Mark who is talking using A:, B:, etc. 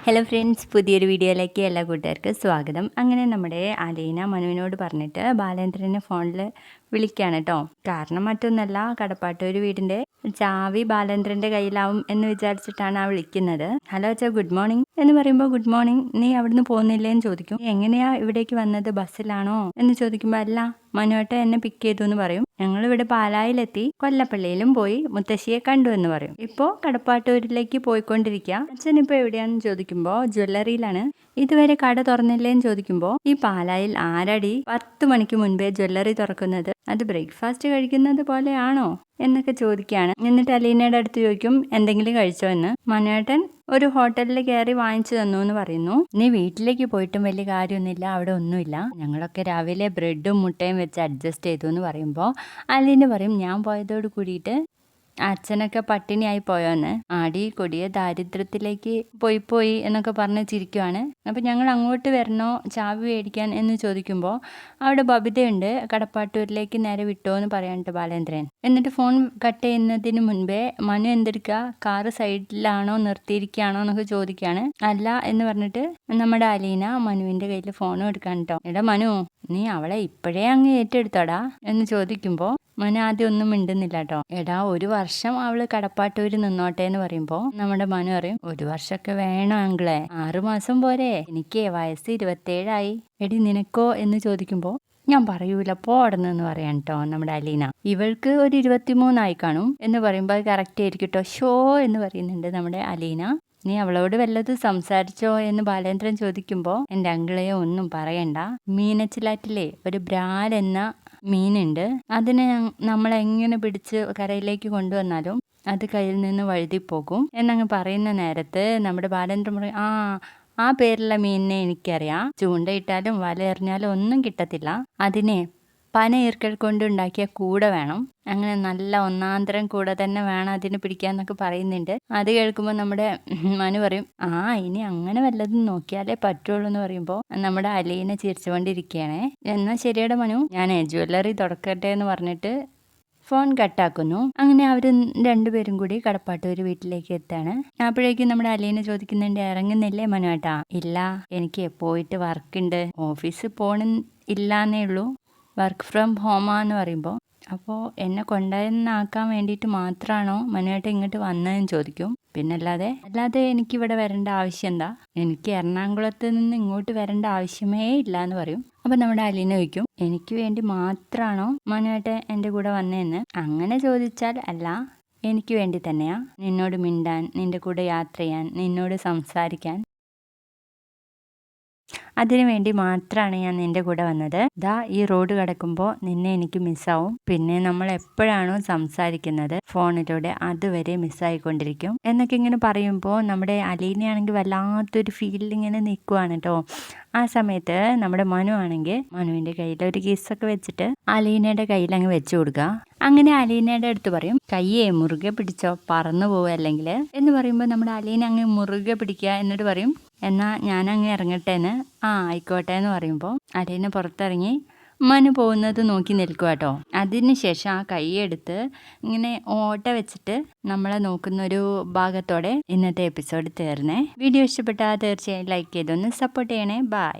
A: Hello friends, പുതിയൊരു വീഡിയോയിലേക്ക് എല്ലാ കൂട്ടുകാർക്കും സ്വാഗതം. അങ്ങനെ നമ്മുടെ അലീന മനുവിനോട് പറഞ്ഞിട്ട് ബാലേന്ദ്രനെ ഫോണിൽ വിളിക്കുകയാണ് കേട്ടോ. കാരണം മറ്റൊന്നല്ല, കടപ്പാട്ടൂർ വീടിൻ്റെ ചാവി ബാലേന്ദ്രൻ്റെ കയ്യിലാവും എന്ന് വിചാരിച്ചിട്ടാണ് ആ വിളിക്കുന്നത്. ഹലോ അച്ഛാ, ഗുഡ് മോർണിംഗ് എന്ന് പറയുമ്പോൾ ഗുഡ് മോർണിംഗ്, നീ അവിടുന്ന് പോകുന്നില്ലേ എന്ന് ചോദിക്കും. എങ്ങനെയാ ഇവിടേക്ക് വന്നത്, ബസ്സിലാണോ എന്ന് ചോദിക്കുമ്പോൾ അല്ല, മനുവേട്ട എന്നെ പിക്ക് ചെയ്തു എന്ന് പറയും. ഞങ്ങളിവിടെ പാലായിലെത്തി, കൊല്ലപ്പള്ളിയിലും പോയി മുത്തശ്ശിയെ കണ്ടു എന്ന് പറയും. ഇപ്പോൾ കടപ്പാട്ടൂരിലേക്ക് പോയിക്കൊണ്ടിരിക്കുക. അച്ഛൻ ഇപ്പോൾ എവിടെയാണെന്ന് ചോദിക്കുമ്പോൾ ജ്വല്ലറിയിലാണ്. ഇതുവരെ കട തുറന്നില്ലേന്ന് ചോദിക്കുമ്പോൾ ഈ പാലായിൽ ആരടി 10 മണിക്ക് മുൻപേ ജ്വല്ലറി തുറക്കുന്നത്, അത് ബ്രേക്ക്ഫാസ്റ്റ് കഴിക്കുന്നത് പോലെയാണോ എന്നൊക്കെ ചോദിക്കുകയാണ്. എന്നിട്ട് അലീനയുടെ അടുത്ത് ചോദിക്കും, എന്തെങ്കിലും കഴിച്ചോ എന്ന്. മനുവേട്ടൻ ഒരു ഹോട്ടലിൽ കയറി വാങ്ങിച്ചു തന്നു എന്ന് പറയുന്നു. നീ വീട്ടിലേക്ക് പോയിട്ടും വലിയ കാര്യമൊന്നുമില്ല, അവിടെ ഒന്നുമില്ല, ഞങ്ങളൊക്കെ രാവിലെ ബ്രെഡും മുട്ടയും വെച്ച് അഡ്ജസ്റ്റ് ചെയ്തു എന്ന് പറയുമ്പോൾ അലീന പറയും, ഞാൻ പോയതോട് കൂടിയിട്ട് അച്ഛനൊക്കെ പട്ടിണിയായി പോയോന്ന്, ആടി കൊടിയ ദാരിദ്ര്യത്തിലേക്ക് പോയി എന്നൊക്കെ പറഞ്ഞ് ചിരിക്കുവാണ്. അപ്പം ഞങ്ങൾ അങ്ങോട്ട് വരണോ ചാവി മേടിക്കാൻ എന്ന് ചോദിക്കുമ്പോൾ അവിടെ ബബിതയുണ്ട്, കടപ്പാട്ടൂരിലേക്ക് നേരെ വിട്ടോ എന്ന് പറയാനിട്ട് ബാലേന്ദ്രൻ. എന്നിട്ട് ഫോൺ കട്ട് ചെയ്യുന്നതിന് മുൻപേ മനു എന്തെടുക്കുക, കാറ് സൈഡിലാണോ നിർത്തിയിരിക്കുകയാണോ എന്നൊക്കെ ചോദിക്കുകയാണ്. അല്ല എന്ന് പറഞ്ഞിട്ട് നമ്മുടെ അലീന മനുവിൻ്റെ കയ്യിൽ ഫോണും എടുക്കാൻ കേട്ടോ. എടാ മനു, നീ അവളെ ഇപ്പോഴേ അങ്ങ് ഏറ്റെടുത്തോടാ എന്ന് ചോദിക്കുമ്പോൾ മനു ആദ്യം ഒന്നും മിണ്ടുന്നില്ല കേട്ടോ. എടാ, 1 വർഷം അവള് കടപ്പാട്ടൂര് നിന്നോട്ടെ എന്ന് പറയുമ്പോൾ നമ്മുടെ മനു പറയും, 1 വർഷമൊക്കെ വേണം അങ്കിളെ, 6 മാസം പോരെ, എനിക്ക് വയസ്സ് 27 എടി നിനക്കോ എന്ന് ചോദിക്കുമ്പോൾ ഞാൻ പറയൂല, പോടന്നെന്ന് പറയാൻ കേട്ടോ നമ്മുടെ അലീന. ഇവൾക്ക് ഒരു 23 കാണും എന്ന് പറയുമ്പോൾ കറക്റ്റ് ആയിരിക്കും കേട്ടോ. ഷോ എന്ന് പറയുന്നുണ്ട് നമ്മുടെ അലീന. നീ അവളോട് വല്ലതും സംസാരിച്ചോ എന്ന് ബാലേന്ദ്രൻ ചോദിക്കുമ്പോൾ എൻ്റെ അങ്കിളെയോ ഒന്നും പറയണ്ട, മീനച്ചിലാറ്റിലെ ഒരു ബ്രാൽ എന്ന മീനുണ്ട്, അതിനെ നമ്മളെങ്ങനെ പിടിച്ച് കരയിലേക്ക് കൊണ്ടുവന്നാലും അത് കയ്യിൽ നിന്ന് വഴുതിപ്പോകും എന്നങ്ങ് പറയുന്ന നേരത്ത് നമ്മുടെ ബാലേന്ദ്രൻ പറയും, ആ പേരുള്ള മീനിനെ എനിക്കറിയാം, ചൂണ്ടയിട്ടാലും വല എറിഞ്ഞാലും ഒന്നും കിട്ടത്തില്ല, അതിനെ പന ഈർക്കൽ കൊണ്ടുണ്ടാക്കിയ കൂട വേണം, അങ്ങനെ നല്ല ഒന്നാന്തരം കൂടെ തന്നെ വേണം അതിന് പിടിക്കാന്നൊക്കെ പറയുന്നുണ്ട്. അത് കേൾക്കുമ്പോൾ നമ്മുടെ മനു പറയും, ഇനി അങ്ങനെ വല്ലതും നോക്കിയാലേ പറ്റുള്ളൂ എന്ന് പറയുമ്പോൾ നമ്മുടെ അലീന ചിരിച്ചുകൊണ്ടിരിക്കുകയാണേ. എന്നാൽ ശരിയുടെ മനു, ഞാൻ ജ്വല്ലറി തുറക്കട്ടെ എന്ന് പറഞ്ഞിട്ട് ഫോൺ കട്ടാക്കുന്നു. അങ്ങനെ അവർ രണ്ടുപേരും കൂടി കടപ്പാട്ടൂർ വീട്ടിലേക്ക് എത്താണ്. അപ്പോഴേക്കും നമ്മുടെ അലീന ചോദിക്കുന്നുണ്ട്, ഇറങ്ങുന്നില്ലേ മനുവേട്ടാ? ഇല്ല, എനിക്ക് പോയിട്ട് വർക്കുണ്ട്, ഓഫീസിൽ പോണില്ലാന്നേ ഉള്ളൂ, വർക്ക് ഫ്രം ഹോമാന്ന് പറയുമ്പോൾ അപ്പോൾ എന്നെ കൊണ്ടുവന്നാക്കാൻ വേണ്ടിയിട്ട് മാത്രമാണോ മനുവേട്ടൻ ഇങ്ങോട്ട് വന്നതെന്ന് ചോദിക്കും. അല്ലാതെ എനിക്കിവിടെ വരേണ്ട ആവശ്യം എന്താ, എനിക്ക് എറണാകുളത്ത് നിന്ന് ഇങ്ങോട്ട് വരേണ്ട ആവശ്യമേ ഇല്ല എന്ന് പറയും. അപ്പം നമ്മുടെ അലീന ചോദിക്കും, എനിക്ക് വേണ്ടി മാത്രമാണോ മനുവേട്ടൻ എൻ്റെ കൂടെ വന്നതെന്ന്. അങ്ങനെ ചോദിച്ചാൽ അല്ല, എനിക്ക് വേണ്ടി തന്നെയാ, നിന്നോട് മിണ്ടാൻ, നിൻ്റെ കൂടെ യാത്ര ചെയ്യാൻ, നിന്നോട് സംസാരിക്കാൻ, അതിനു വേണ്ടി മാത്രമാണ് ഞാൻ നിൻ്റെ കൂടെ വന്നത്. ഈ റോഡ് കിടക്കുമ്പോൾ നിന്നെ എനിക്ക് മിസ്സാവും, പിന്നെ നമ്മൾ എപ്പോഴാണോ സംസാരിക്കുന്നത് ഫോണിലൂടെ അതുവരെ മിസ്സായിക്കൊണ്ടിരിക്കും എന്നൊക്കെ ഇങ്ങനെ പറയുമ്പോൾ നമ്മുടെ അലീനയാണെങ്കിൽ വല്ലാത്തൊരു ഫീലിൽ ഇങ്ങനെ നിൽക്കുവാണ് കേട്ടോ. ആ സമയത്ത് നമ്മുടെ മനു ആണെങ്കിൽ മനുവിൻ്റെ കയ്യിൽ ഒരു കിസ്സൊക്കെ വെച്ചിട്ട് അലീനയുടെ കയ്യിൽ അങ്ങ് വെച്ചു കൊടുക്കുക. അങ്ങനെ അലീനയുടെ അടുത്ത് പറയും, കയ്യെ മുറുകെ പിടിച്ചോ, പറന്നു പോവുക അല്ലെങ്കിൽ എന്ന് പറയുമ്പോൾ നമ്മുടെ അലീന അങ്ങ് മുറുകെ പിടിക്കുക. എന്നിട്ട് പറയും, എന്നാൽ ഞാനങ്ങ് ഇറങ്ങട്ടേന്ന്. ആയിക്കോട്ടെ എന്ന് പറയുമ്പോൾ അലീന പുറത്തിറങ്ങി മനു പോകുന്നത് നോക്കി നിൽക്കുക കേട്ടോ. അതിനുശേഷം ആ കൈയെടുത്ത് ഇങ്ങനെ ഓട്ട വെച്ചിട്ട് നമ്മളെ നോക്കുന്ന ഒരു ഭാഗത്തോടെ ഇന്നത്തെ എപ്പിസോഡ് തീർന്നേ. വീഡിയോ ഇഷ്ടപ്പെട്ടാൽ തീർച്ചയായും ലൈക്ക് ചെയ്തൊന്ന് സപ്പോർട്ട് ചെയ്യണേ. ബൈ.